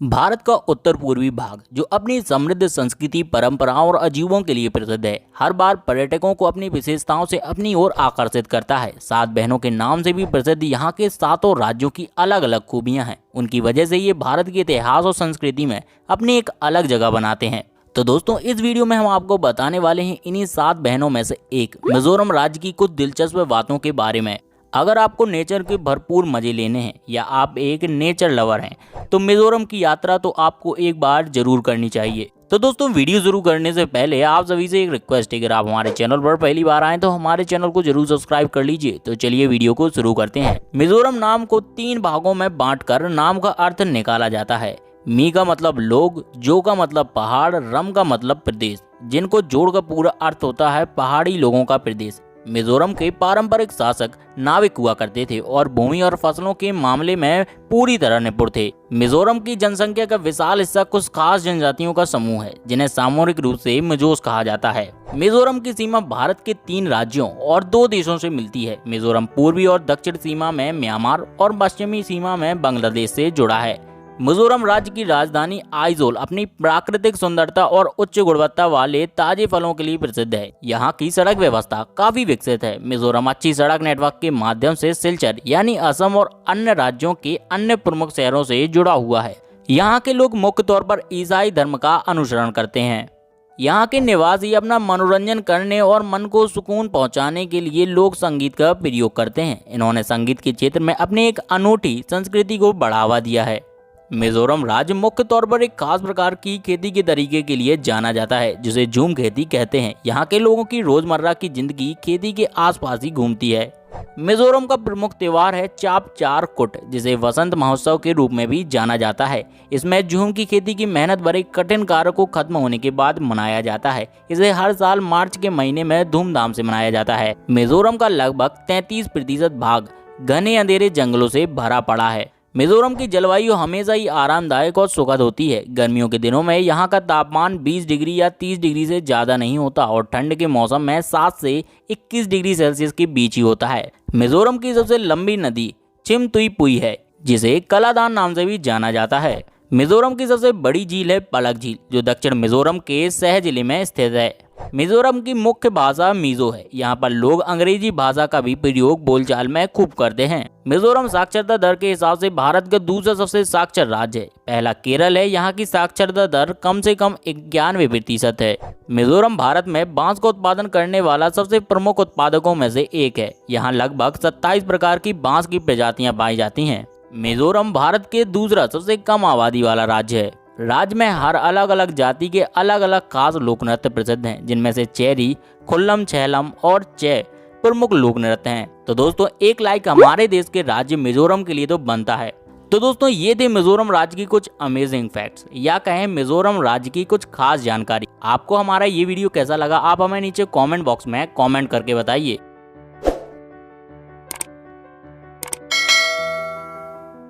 भारत का उत्तर पूर्वी भाग जो अपनी समृद्ध संस्कृति, परंपराओं और अजीबों के लिए प्रसिद्ध है, हर बार पर्यटकों को अपनी विशेषताओं से अपनी ओर आकर्षित करता है। सात बहनों के नाम से भी प्रसिद्ध यहाँ के सातों राज्यों की अलग अलग खूबियाँ हैं। उनकी वजह से ये भारत के इतिहास और संस्कृति में अपनी एक अलग जगह बनाते हैं। तो दोस्तों, इस वीडियो में हम आपको बताने वाले हैं इन्हीं सात बहनों में से एक मिजोरम राज्य की कुछ दिलचस्प बातों के बारे में। अगर आपको नेचर के भरपूर मजे लेने हैं या आप एक नेचर लवर हैं तो मिजोरम की यात्रा तो आपको एक बार जरूर करनी चाहिए। तो दोस्तों, वीडियो शुरू करने से पहले आप सभी से एक रिक्वेस्ट है, अगर आप हमारे चैनल पर पहली बार आए तो हमारे चैनल को जरूर सब्सक्राइब कर लीजिए। तो चलिए वीडियो को शुरू करते हैं। मिजोरम नाम को तीन भागों में बांटकर नाम का अर्थ निकाला जाता है। मी का मतलब लोग, जो का मतलब पहाड़, रम का मतलब प्रदेश, जिनको जोड़कर पूरा अर्थ होता है पहाड़ी लोगों का प्रदेश। मिजोरम के पारंपरिक शासक नाविक हुआ करते थे और भूमि और फसलों के मामले में पूरी तरह निपुण थे। मिजोरम की जनसंख्या का विशाल हिस्सा कुछ खास जनजातियों का समूह है जिन्हें सामूहिक रूप से मिजोस कहा जाता है। मिजोरम की सीमा भारत के 3 राज्यों और 2 देशों से मिलती है। मिजोरम पूर्वी और दक्षिण सीमा में म्यांमार और पश्चिमी सीमा में बांग्लादेश से जुड़ा है। मिजोरम राज्य की राजधानी आइजोल अपनी प्राकृतिक सुंदरता और उच्च गुणवत्ता वाले ताजे फलों के लिए प्रसिद्ध है। यहाँ की सड़क व्यवस्था काफी विकसित है। मिजोरम अच्छी सड़क नेटवर्क के माध्यम से सिलचर यानी असम और अन्य राज्यों के अन्य प्रमुख शहरों से जुड़ा हुआ है। यहाँ के लोग मुख्य तौर पर ईसाई धर्म का अनुसरण करते हैं। यहाँ के निवासी अपना मनोरंजन करने और मन को सुकून पहुँचाने के लिए लोक संगीत का प्रयोग करते हैं। इन्होंने संगीत के क्षेत्र में अपने एक अनूठी संस्कृति को बढ़ावा दिया है। मिजोरम राज्य मुख्य तौर पर एक खास प्रकार की खेती के तरीके के लिए जाना जाता है जिसे झूम खेती कहते हैं। यहाँ के लोगों की रोजमर्रा की जिंदगी खेती के आसपास ही घूमती है। मिजोरम का प्रमुख त्योहार है चाप चार कुट, जिसे वसंत महोत्सव के रूप में भी जाना जाता है। इसमें झूम की खेती की मेहनत भरे कठिन कार्य को खत्म होने के बाद मनाया जाता है। इसे हर साल मार्च के महीने में धूमधाम से मनाया जाता है। मिजोरम का लगभग 33% भाग घने अंधेरे जंगलों से भरा पड़ा है। मिजोरम की जलवायु हमेशा ही आरामदायक और सुखद होती है। गर्मियों के दिनों में यहाँ का तापमान 20 डिग्री या 30 डिग्री से ज़्यादा नहीं होता और ठंड के मौसम में 7 से 21 डिग्री सेल्सियस के बीच ही होता है। मिजोरम की सबसे लंबी नदी चिमतुईपुई है, जिसे कलादान नाम से भी जाना जाता है। मिजोरम की सबसे बड़ी झील है पलक झील, जो दक्षिण मिजोरम के सह जिले में स्थित है। मिजोरम की मुख्य भाषा मिजो है। यहाँ पर लोग अंग्रेजी भाषा का भी प्रयोग बोलचाल में खूब करते हैं। मिजोरम साक्षरता दर के हिसाब से भारत का दूसरा सबसे साक्षर राज्य है। पहला केरल है। यहाँ की साक्षरता दर कम से कम 91% है। मिजोरम भारत में बांस का उत्पादन करने वाला सबसे प्रमुख उत्पादकों में से एक है। यहाँ लगभग 27 प्रकार की बांस की प्रजातियां पाई जाती हैं। मिजोरम भारत के दूसरा सबसे कम आबादी वाला राज्य है। राज्य में हर अलग अलग जाति के अलग अलग खास लोक नृत्य प्रसिद्ध हैं, जिनमें से चेरी, खुल्लम, छेलम और चे प्रमुख लोक नृत्य हैं। तो दोस्तों, एक लाइक हमारे देश के राज्य मिजोरम के लिए तो बनता है। तो दोस्तों, ये थे मिजोरम राज्य की कुछ अमेजिंग फैक्ट्स या कहें मिजोरम राज्य की कुछ खास जानकारी। आपको हमारा ये वीडियो कैसा लगा, आप हमें नीचे कमेंट बॉक्स में कमेंट करके बताइए।